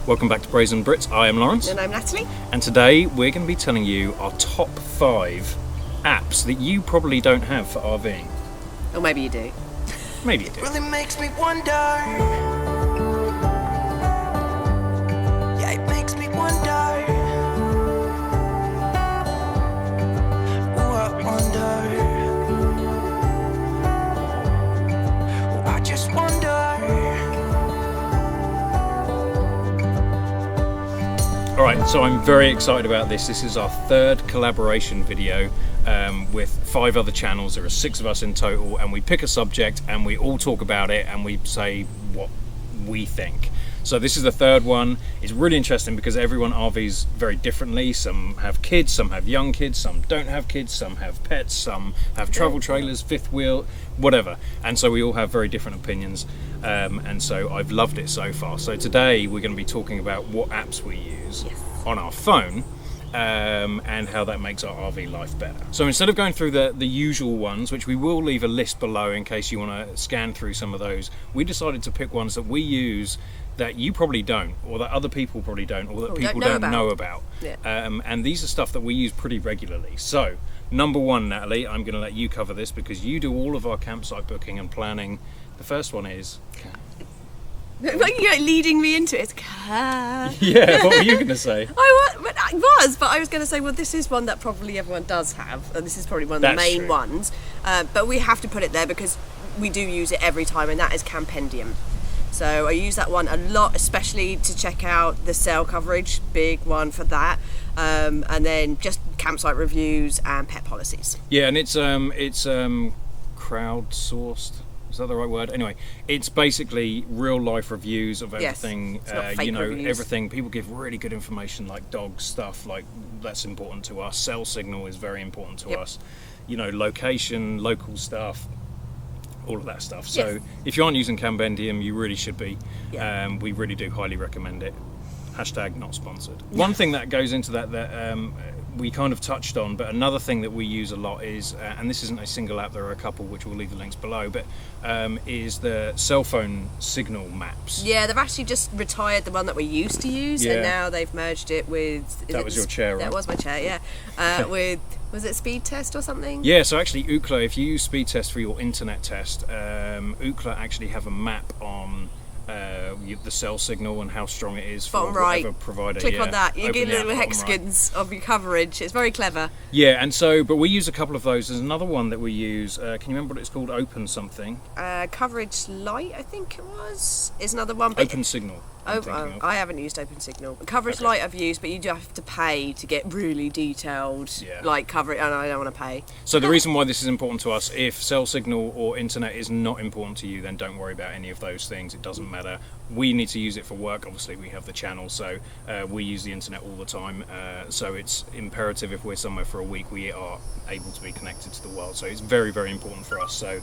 Welcome back to Braziere Brits. I am Lawrence. And I'm Natalie. And today we're going to be telling you our top 5 apps that you probably don't have for RVing. Or maybe you do. Maybe you do. Really makes me wonder. Yeah, it makes me wonder. Ooh, I wonder. Ooh, I just wonder. Alright, so I'm very excited about this. This is our 3rd collaboration video with 5 other channels. There are 6 of us in total, and we pick a subject and we all talk about it and we say what we think. So this is the 3rd one. It's really interesting because everyone RVs very differently. Some have kids, some have young kids, some don't have kids, some have pets, some have travel trailers, fifth wheel, whatever. And so we all have very different opinions. And so I've loved it so far. So today we're going to be talking about what apps we use on our phone. And how that makes our RV life better. So instead of going through the usual ones, which we will leave a list below in case you want to scan through some of those, we decided to pick ones that we use that you probably don't, or that other people probably don't, or that people don't know about. Yeah. And these are stuff that we use pretty regularly. So number 1, Natalie, I'm going to let you cover this because you do all of our campsite booking and planning. The first one is... You're like leading me into it. Yeah, what were you going to say? But I was going to say, well, this is one that probably everyone does have, and this is probably one of the main ones. But we have to put it there because we do use it every time, and that is Campendium. So I use that one a lot, especially to check out the sale coverage, big one for that, and then just campsite reviews and pet policies. Yeah, and it's crowdsourced. Is that the right word? Anyway, it's basically real life reviews of everything. Yes, it's not fake reviews. Everything. People give really good information, like dog stuff, like that's important to us. Cell signal is very important to us. Location, local stuff, all of that stuff. So if you aren't using Campendium, you really should be. Yeah. We really do highly recommend it. # not sponsored. One thing that goes into that we kind of touched on, but another thing that we use a lot is, and this isn't a single app, there are a couple which we'll leave the links below, but is the cell phone signal maps. Yeah, they've actually just retired the one that we used to use, and now they've merged it with... That was your chair, right? That was my chair, yeah. With, was it Speed Test or something? Yeah, so actually Ookla, if you use Speed Test for your internet test, Ookla actually have a map on the cell signal and how strong it is for whatever provider. Click on that. You get little hexagons of your coverage. It's very clever. Yeah, and so, but we use a couple of those. There's another one that we use. Can you remember what it's called? Open something. Coverage Light, I think it was. Is another one. Open Signal. I haven't used Open Signal. Coverage Light I've used, but you do have to pay to get really detailed coverage, and I don't want to pay. So the reason why this is important to us, if cell signal or internet is not important to you, then don't worry about any of those things. It doesn't matter. We need to use it for work. Obviously, we have the channel, so we use the internet all the time. So it's imperative if we're somewhere for a week, we are able to be connected to the world. So it's very, very important for us. So.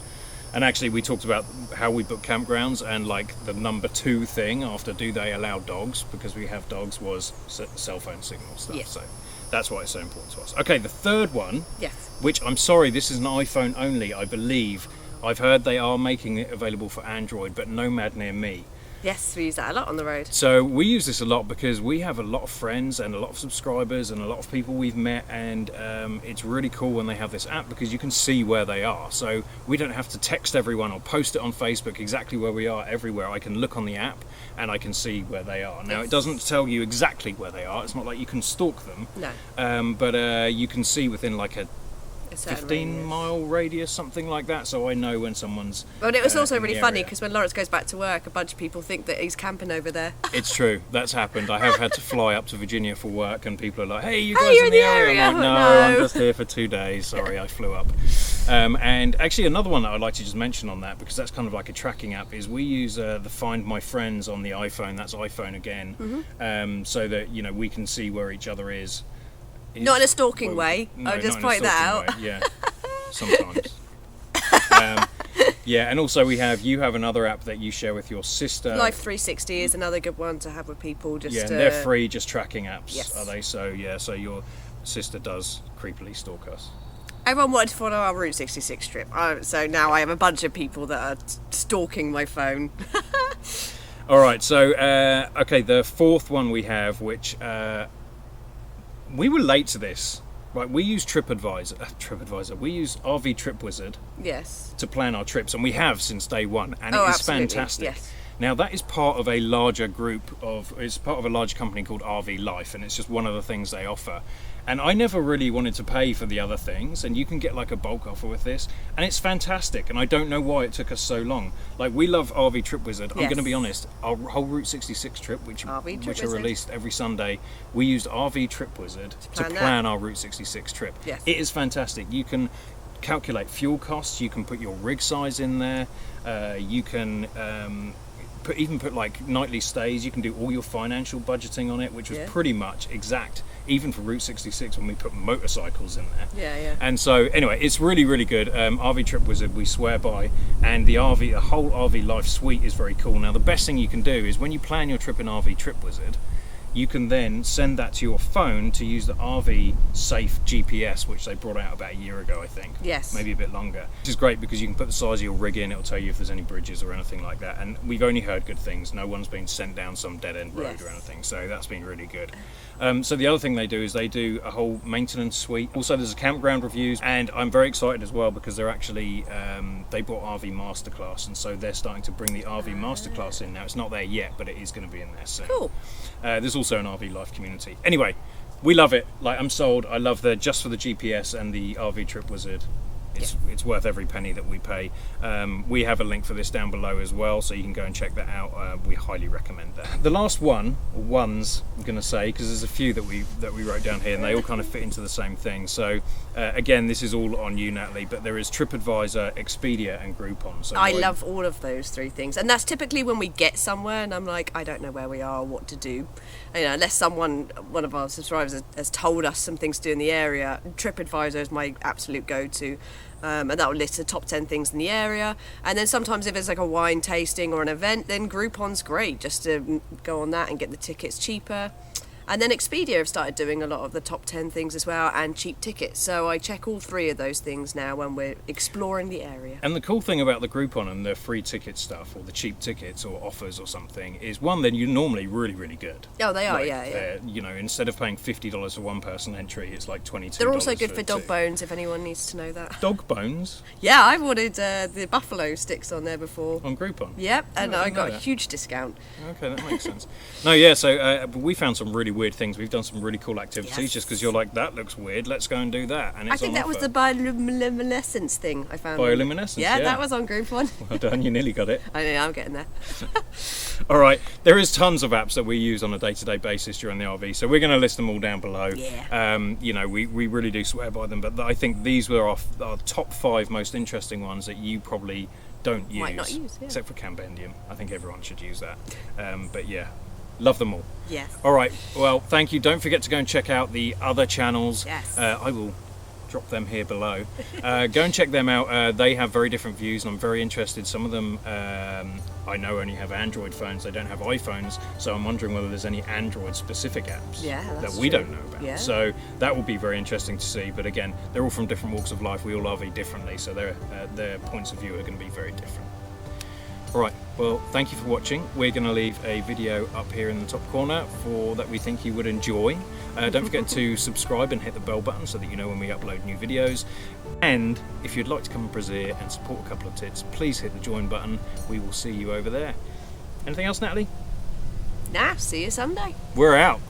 And actually we talked about how we book campgrounds, and like the number 2 thing after do they allow dogs, because we have dogs, was cell phone signal stuff. Yes. So that's why it's so important to us. Okay, the 3rd one, yes, which I'm sorry, this is an iPhone only, I believe. I've heard they are making it available for Android, but Nomad near me. Yes, we use that a lot on the road. So we use this a lot because we have a lot of friends and a lot of subscribers and a lot of people we've met, and it's really cool when they have this app because you can see where they are. So we don't have to text everyone or post it on Facebook exactly where we are everywhere. I can look on the app and I can see where they are. Now, it doesn't tell you exactly where they are. It's not like you can stalk them. No. But you can see within like a 15-mile radius. radius, something like that, so I know when someone's... But it was also really funny because when Lawrence goes back to work, a bunch of people think that he's camping over there. It's true, that's happened. I have had to fly up to Virginia for work, and people are like, hey, you guys in the area? I'm like, no, I'm just here for 2 days, sorry, I flew up. And actually another one that I'd like to just mention on that, because that's kind of like a tracking app, is we use the Find My Friends on the iPhone. That's iPhone again, so that we can see where each other is. Not in a stalking way. No, I'll just point that out. Yeah, sometimes. Yeah, and also you have another app that you share with your sister. Life 360 is another good one to have with people. Just and they're free, just tracking apps, yes. Are they? So so your sister does creepily stalk us. Everyone wanted to follow our Route 66 trip, so now I have a bunch of people that are stalking my phone. All right, so okay, the fourth one we have, which we were late to this. Right, we use TripAdvisor. We use RV Trip Wizard. Yes. To plan our trips, and we have since day one, and it is absolutely. fantastic. Yes. Now that is part of a larger it's part of a large company called RVlife, and it's just one of the things they offer. And I never really wanted to pay for the other things, and you can get like a bulk offer with this, and it's fantastic. And I don't know why it took us so long. Like, we love RV Trip Wizard. I'm going to be honest. Our whole Route 66 trip, which are released every Sunday, we used RV Trip Wizard to plan our Route 66 trip. Yes. It is fantastic. You can calculate fuel costs. You can put your rig size in there. You can put like nightly stays. You can do all your financial budgeting on it, which was pretty much exact, even for Route 66 when we put motorcycles in there. And so anyway, it's really, really good. RV Trip Wizard we swear by, and the whole RV Life suite is very cool. Now the best thing you can do is when you plan your trip in RV Trip Wizard, you can then send that to your phone to use the RV Safe GPS, which they brought out about a year ago, I think. Yes. Maybe a bit longer. Which is great because you can put the size of your rig in, it'll tell you if there's any bridges or anything like that. And we've only heard good things. No one's been sent down some dead-end road or anything, so that's been really good. So the other thing they do is they do a whole maintenance suite. Also, there's a campground reviews, and I'm very excited as well because they're actually, they bought RV Masterclass, and so they're starting to bring the RV Masterclass in now. It's not there yet, but it is going to be in there soon. Cool. There's also an RV Life community. Anyway, we love it. Like, I'm sold. I love just for the GPS and the RV Trip Wizard. It's worth every penny that we pay. We have a link for this down below as well, so you can go and check that out. We highly recommend that. The last ones I'm going to say, because there's a few that we wrote down here, and they all kind of fit into the same thing. So again, this is all on you, Natalie, but there is TripAdvisor, Expedia, and Groupon. So I love all of those three things, and that's typically when we get somewhere, and I'm like, I don't know where we are, or what to do. You know, unless one of our subscribers has told us some things to do in the area. TripAdvisor is my absolute go-to. And that will list the top 10 things in the area. And then sometimes if it's like a wine tasting or an event, then Groupon's great, just to go on that and get the tickets cheaper. And then Expedia have started doing a lot of the top 10 things as well, and cheap tickets. So I check all three of those things now when we're exploring the area. And the cool thing about the Groupon and the free ticket stuff, or the cheap tickets or offers or something, is one, then you're normally really, really good. Oh, they are, like, yeah. You know, instead of paying $50 for one person entry, it's like $22. They're also good for dog bones, if anyone needs to know that. Dog bones? Yeah, I've ordered the buffalo sticks on there before. On Groupon? Yep, and I got a huge discount. Okay, that makes sense. No, yeah, so we found some really weird things. We've done some really cool activities just because you're like, that looks weird, let's go and do that. And it's I think that was the bioluminescence thing I found. Bioluminescence, yeah. That was on Groupon. Well done, you nearly got it. I know, I'm getting there. All right, there is tons of apps that we use on a day-to-day basis during the RV, so we're going to list them all down below. Yeah. You know, we really do swear by them, but I think these were our top 5 most interesting ones that you probably don't use. Might not use, yeah. Except for Campendium. I think everyone should use that. But yeah, love them all. Yes. All right, well, thank you. Don't forget to go and check out the other channels. Yes. I will drop them here below. Go and check them out. They have very different views, and I'm very interested. Some of them I know only have Android phones. They don't have iPhones, so I'm wondering whether there's any Android-specific apps that we don't know about. Yeah. So that will be very interesting to see. But again, they're all from different walks of life. We all RV differently, so their points of view are going to be very different. All right, well, thank you for watching. We're going to leave a video up here in the top corner that we think you would enjoy. Don't forget to subscribe and hit the bell button so that you know when we upload new videos. And if you'd like to come to Braziere and support a couple of tits, please hit the join button. We will see you over there. Anything else, Natalie? Nah, see you Sunday. We're out.